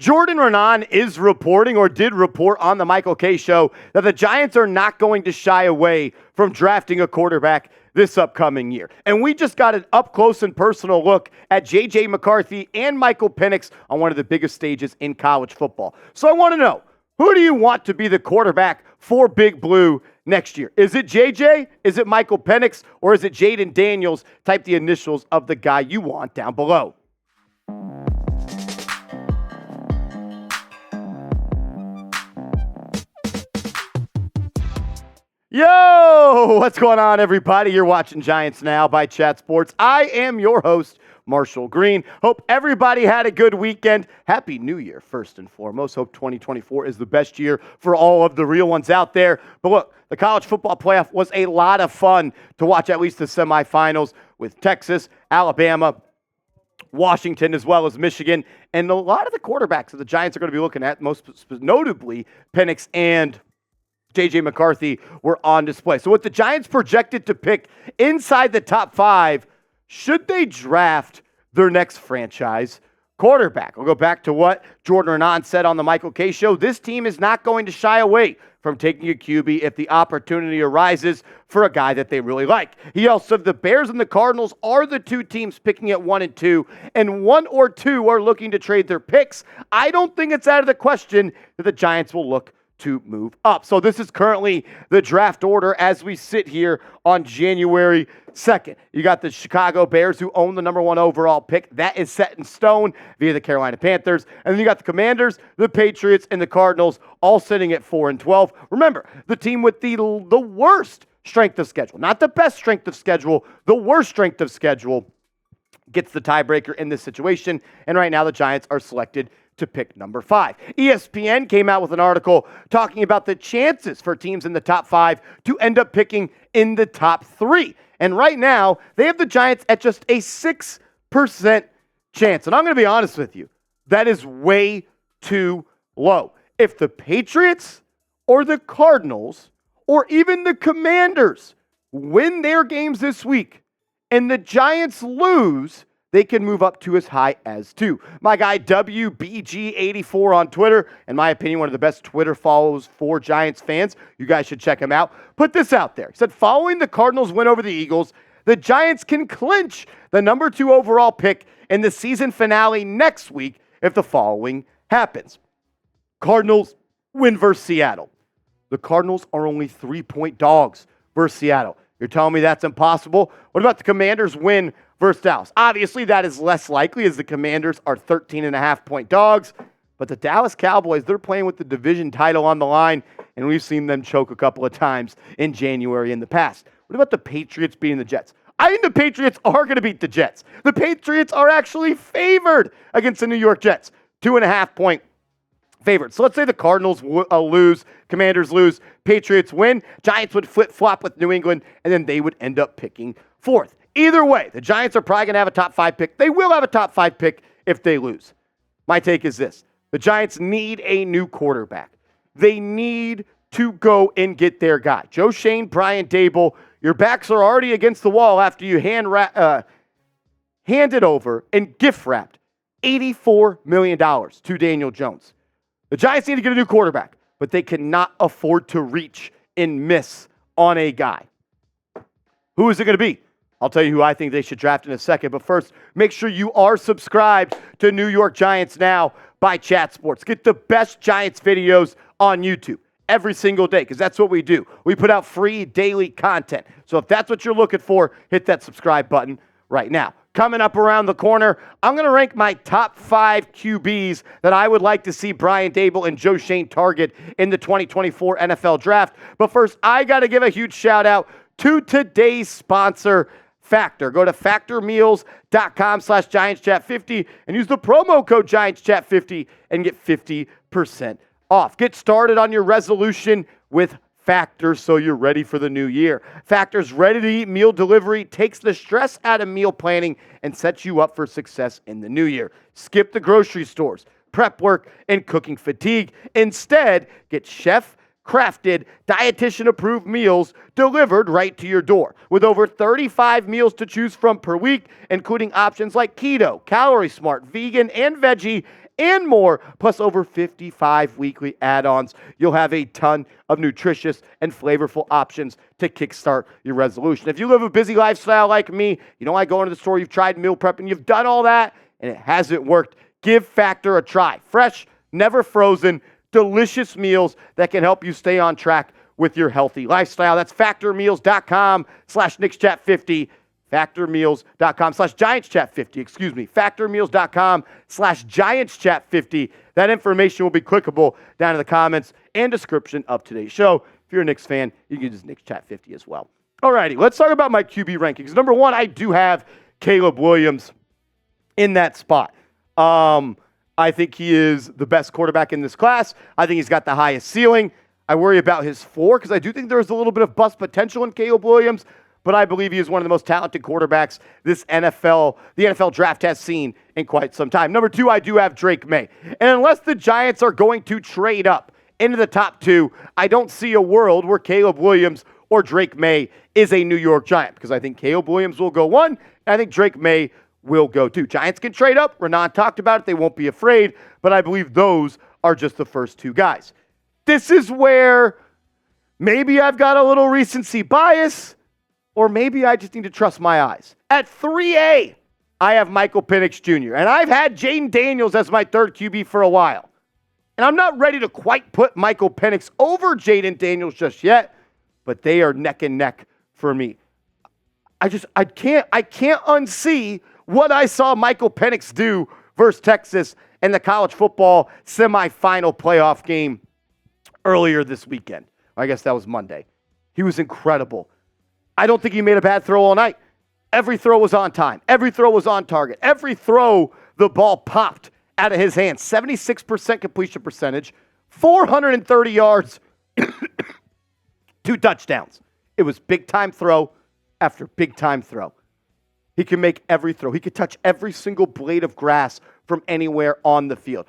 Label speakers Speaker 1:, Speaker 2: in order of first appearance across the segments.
Speaker 1: Jordan Raanan is reporting, or did report on the Michael Kay show, that the Giants are not going to shy away from drafting a quarterback this upcoming year. And we just got an up-close and personal look at J.J. McCarthy and Michael Penix on one of the biggest stages in college football. So I want to know, who do you want to be the quarterback for Big Blue next year? Is it J.J., is it Michael Penix, or is it Jayden Daniels? Type the initials of the guy you want down below. Yo, what's going on, everybody? You're watching Giants Now by Chat Sports. I am your host, Marshall Green. Hope everybody had a good weekend. Happy New Year, first and foremost. Hope 2024 is the best year for all of the real ones out there. But look, the college football playoff was a lot of fun to watch, at least the semifinals, with Texas, Alabama, Washington, as well as Michigan. And a lot of the quarterbacks that the Giants are going to be looking at, most notably Penix and J.J. McCarthy, were on display. So with the Giants projected to pick inside the top 5, should they draft their next franchise quarterback? We'll go back to what Jordan Raanan said on the Michael Kay show. This team is not going to shy away from taking a QB if the opportunity arises for a guy that they really like. He also said the Bears and the Cardinals are the two teams picking at 1 and 2, and 1 or 2 are looking to trade their picks. I don't think it's out of the question that the Giants will look to move up. So this is currently the draft order as we sit here on January 2nd. You got the Chicago Bears, who own the number 1 overall pick. That is set in stone via the Carolina Panthers. And then you got the Commanders, the Patriots, and the Cardinals all sitting at 4 and 12. Remember, the team with the worst strength of schedule, not the best strength of schedule, the worst strength of schedule, gets the tiebreaker in this situation. And right now the Giants are selected to pick number 5. ESPN came out with an article talking about the chances for teams in the top 5 to end up picking in the top 3. And right now, they have the Giants at just a 6% chance. And I'm going to be honest with you, that is way too low. If the Patriots or the Cardinals or even the Commanders win their games this week and the Giants lose, they can move up to as high as 2. My guy WBG84 on Twitter, in my opinion, one of the best Twitter follows for Giants fans. You guys should check him out. Put this out there. He said, following the Cardinals' win over the Eagles, the Giants can clinch the number 2 overall pick in the season finale next week if the following happens. Cardinals win versus Seattle. The Cardinals are only 3-point dogs versus Seattle. You're telling me that's impossible? What about the Commanders win versus Dallas? Obviously, that is less likely as the Commanders are 13.5-point dogs. But the Dallas Cowboys, they're playing with the division title on the line, and we've seen them choke a couple of times in January in the past. What about the Patriots beating the Jets? I think the Patriots are going to beat the Jets. The Patriots are actually favored against the New York Jets. 2.5-point favorites. So let's say the Cardinals lose, Commanders lose, Patriots win, Giants would flip-flop with New England, and then they would end up picking 4th. Either way, the Giants are probably going to have a top 5 pick. They will have a top 5 pick if they lose. My take is this. The Giants need a new quarterback. They need to go and get their guy. Joe Schoen, Brian Dable, your backs are already against the wall after you handed over and gift-wrapped $84 million to Daniel Jones. The Giants need to get a new quarterback, but they cannot afford to reach and miss on a guy. Who is it going to be? I'll tell you who I think they should draft in a second. But first, make sure you are subscribed to New York Giants Now by Chat Sports. Get the best Giants videos on YouTube every single day, because that's what we do. We put out free daily content. So if that's what you're looking for, hit that subscribe button right now. Coming up around the corner, I'm going to rank my top 5 QBs that I would like to see Brian Dable and Joe Schoen target in the 2024 NFL Draft. But first, I got to give a huge shout out to today's sponsor, Factor. Go to factormeals.com/GiantsChat50 and use the promo code GiantsChat50 and get 50% off. Get started on your resolution with Factor so you're ready for the new year. Factor's ready-to-eat meal delivery takes the stress out of meal planning and sets you up for success in the new year. Skip the grocery stores, prep work, and cooking fatigue. Instead, get chef crafted, dietitian-approved meals delivered right to your door. With over 35 meals to choose from per week, including options like keto, calorie smart, vegan, and veggie, and more, plus over 55 weekly add-ons. You'll have a ton of nutritious and flavorful options to kickstart your resolution. If you live a busy lifestyle like me, you don't like going to the store, you've tried meal prep, and you've done all that, and it hasn't worked, give Factor a try. Fresh, never frozen, delicious meals that can help you stay on track with your healthy lifestyle. That's factormeals.com/NixChat50. factormeals.com/GiantsChat50, factormeals.com/GiantsChat50. That information will be clickable down in the comments and description of today's show. If you're a Knicks fan, you can use NixChat50 as well. Alrighty, let's talk about my QB rankings. Number one, I do have Caleb Williams in that spot. I think he is the best quarterback in this class. I think he's got the highest ceiling. I worry about his floor because I do think there's a little bit of bust potential in Caleb Williams, but I believe he is one of the most talented quarterbacks the NFL draft has seen in quite some time. Number two, I do have Drake Maye. And unless the Giants are going to trade up into the top two, I don't see a world where Caleb Williams or Drake Maye is a New York Giant, because I think Caleb Williams will go one, and I think Drake Maye will go two. Giants can trade up. Raanan talked about it. They won't be afraid, but I believe those are just the first two guys. This is where maybe I've got a little recency bias, or maybe I just need to trust my eyes. At 3A, I have Michael Penix Jr., and I've had Jayden Daniels as my third QB for a while. And I'm not ready to quite put Michael Penix over Jayden Daniels just yet, but they are neck and neck for me. I can't unsee what I saw Michael Penix do versus Texas in the college football semifinal playoff game earlier this weekend. I guess that was Monday. He was incredible. I don't think he made a bad throw all night. Every throw was on time. Every throw was on target. Every throw, the ball popped out of his hands. 76% completion percentage, 430 yards, 2 touchdowns. It was big-time throw after big-time throw. He can make every throw. He could touch every single blade of grass from anywhere on the field.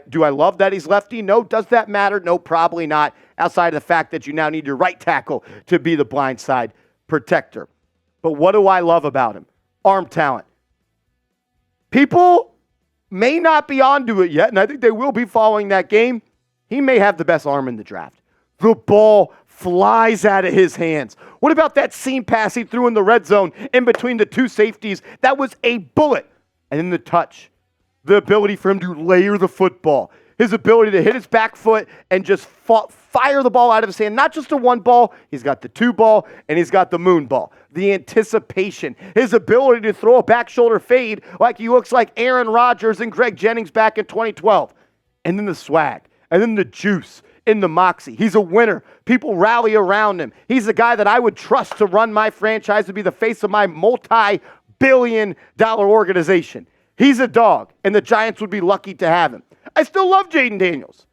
Speaker 1: Do I love that he's lefty? No. Does that matter? No, probably not. Outside of the fact that you now need your right tackle to be the blind side protector. But what do I love about him? Arm talent. People may not be onto it yet, and I think they will be following that game. He may have the best arm in the draft. The ball flies out of his hands. What about that seam pass he threw in the red zone in between the two safeties? That was a bullet. And then the touch, the ability for him to layer the football, his ability to hit his back foot and just fire the ball out of his hand. Not just the one ball, he's got the two ball, and he's got the moon ball. The anticipation, his ability to throw a back shoulder fade like he looks like Aaron Rodgers and Greg Jennings back in 2012. And then the swag, and then the juice in the moxie. He's a winner. People rally around him. He's the guy that I would trust to run my franchise, to be the face of my multi-billion-dollar organization. He's a dog, and the Giants would be lucky to have him. I still love Jayden Daniels.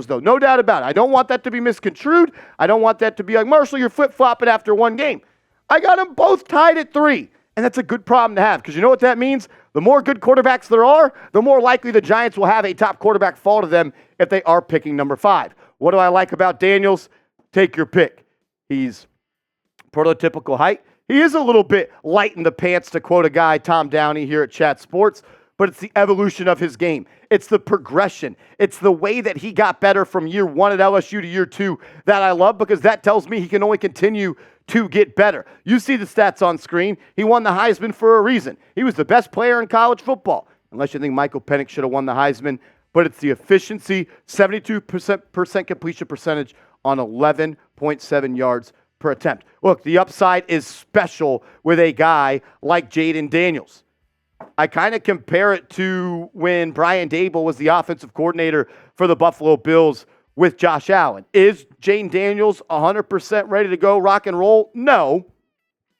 Speaker 1: Though. No doubt about it. I don't want that to be misconstrued. I don't want that to be like, Marshall, you're flip-flopping after one game. I got them both tied at 3, and that's a good problem to have, because you know what that means? The more good quarterbacks there are, the more likely the Giants will have a top quarterback fall to them if they are picking number 5. What do I like about Daniels? Take your pick. He's prototypical height. He is a little bit light in the pants, to quote a guy, Tom Downey, here at Chat Sports, but it's the evolution of his game. It's the progression. It's the way that he got better from year 1 at LSU to year 2 that I love, because that tells me he can only continue to get better. You see the stats on screen. He won the Heisman for a reason. He was the best player in college football, unless you think Michael Penix should have won the Heisman. But it's the efficiency, 72% completion percentage on 11.7 yards per attempt. Look, the upside is special with a guy like Jayden Daniels. I kind of compare it to when Brian Daboll was the offensive coordinator for the Buffalo Bills with Josh Allen. Is Jayden Daniels 100% ready to go rock and roll? No.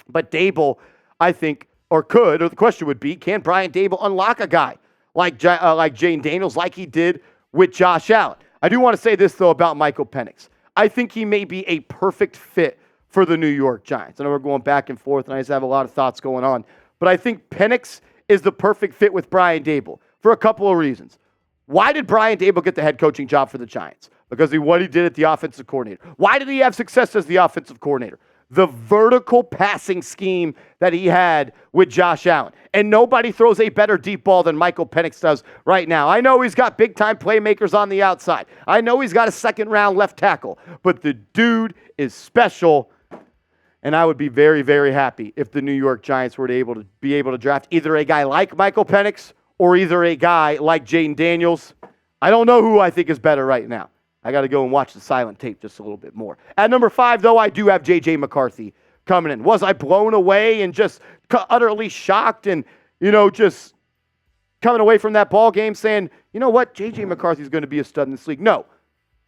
Speaker 1: But Daboll, I think, or the question would be, can Brian Daboll unlock a guy like Jayden Daniels like he did with Josh Allen? I do want to say this, though, about Michael Penix. I think he may be a perfect fit for the New York Giants. I know we're going back and forth, and I just have a lot of thoughts going on. But I think Penix is the perfect fit with Brian Daboll for a couple of reasons. Why did Brian Daboll get the head coaching job for the Giants? because of what he did at the offensive coordinator. Why did he have success as the offensive coordinator? The vertical passing scheme that he had with Josh Allen. And nobody throws a better deep ball than Michael Penix does right now. I know he's got big-time playmakers on the outside. I know he's got a second-round left tackle. But the dude is special, and I would be very, very happy if the New York Giants were be able to draft either a guy like Michael Penix or either a guy like Jayden Daniels. I don't know who I think is better right now. I got to go and watch the silent tape just a little bit more. At number 5, though, I do have J.J. McCarthy coming in. Was I blown away and just utterly shocked and, just coming away from that ball game saying, you know what, J.J. McCarthy is going to be a stud in this league? No.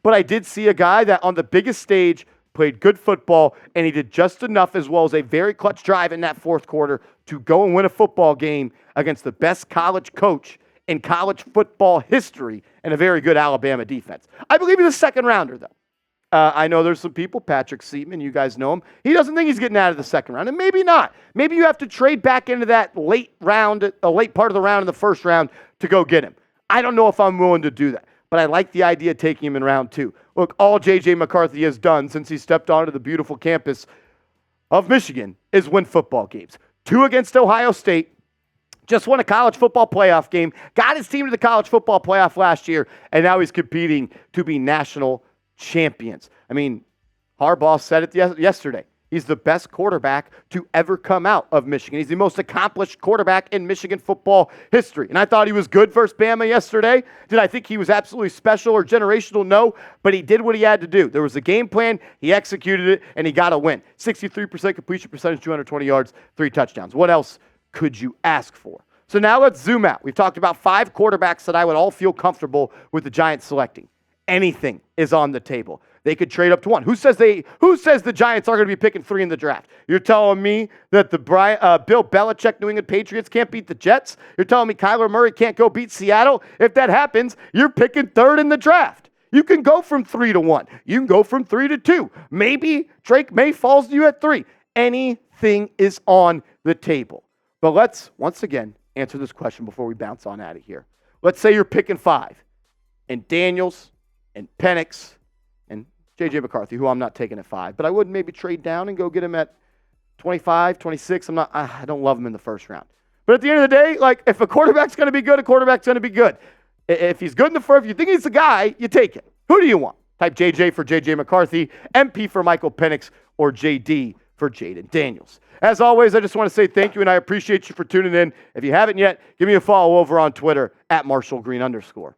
Speaker 1: But I did see a guy that on the biggest stage played good football, and he did just enough as well as a very clutch drive in that fourth quarter to go and win a football game against the best college coach in college football history and a very good Alabama defense. I believe he's a second rounder, though. I know there's some people, Patrick Seaman, you guys know him. He doesn't think he's getting out of the second round, and maybe not. Maybe you have to trade back into that late part of the round in the first round to go get him. I don't know if I'm willing to do that, but I like the idea of taking him in round 2. Look, all J.J. McCarthy has done since he stepped onto the beautiful campus of Michigan is win football games. 2 against Ohio State. Just won a college football playoff game, got his team to the college football playoff last year, and now he's competing to be national champions. I mean, Harbaugh said it yesterday. He's the best quarterback to ever come out of Michigan. He's the most accomplished quarterback in Michigan football history. And I thought he was good versus Bama yesterday. Did I think he was absolutely special or generational? No, but he did what he had to do. There was a game plan, he executed it, and he got a win. 63% completion percentage, 220 yards, 3 touchdowns. What else could you ask for? So now let's zoom out. We've talked about 5 quarterbacks that I would all feel comfortable with the Giants selecting. Anything is on the table. They could trade up to 1. Who says the Giants are going to be picking 3 in the draft? You're telling me that the Bill Belichick New England Patriots can't beat the Jets? You're telling me Kyler Murray can't go beat Seattle? If that happens, you're picking 3rd in the draft. You can go from 3 to 1. You can go from 3 to 2. Maybe Drake Maye falls to you at 3. Anything is on the table. But let's, once again, answer this question before we bounce on out of here. Let's say you're picking 5, and Daniels and Penix and J.J. McCarthy, who I'm not taking at 5, but I would maybe trade down and go get him at 25, 26. I don't love him in the first round. But at the end of the day, like, if a quarterback's going to be good, a quarterback's going to be good. If he's good in the first, if you think he's the guy, you take it. Who do you want? Type JJ for J.J. McCarthy, MP for Michael Penix, or JD for Jayden Daniels. As always, I just want to say thank you, and I appreciate you for tuning in. If you haven't yet, give me a follow over on Twitter at @MarshallGreen_.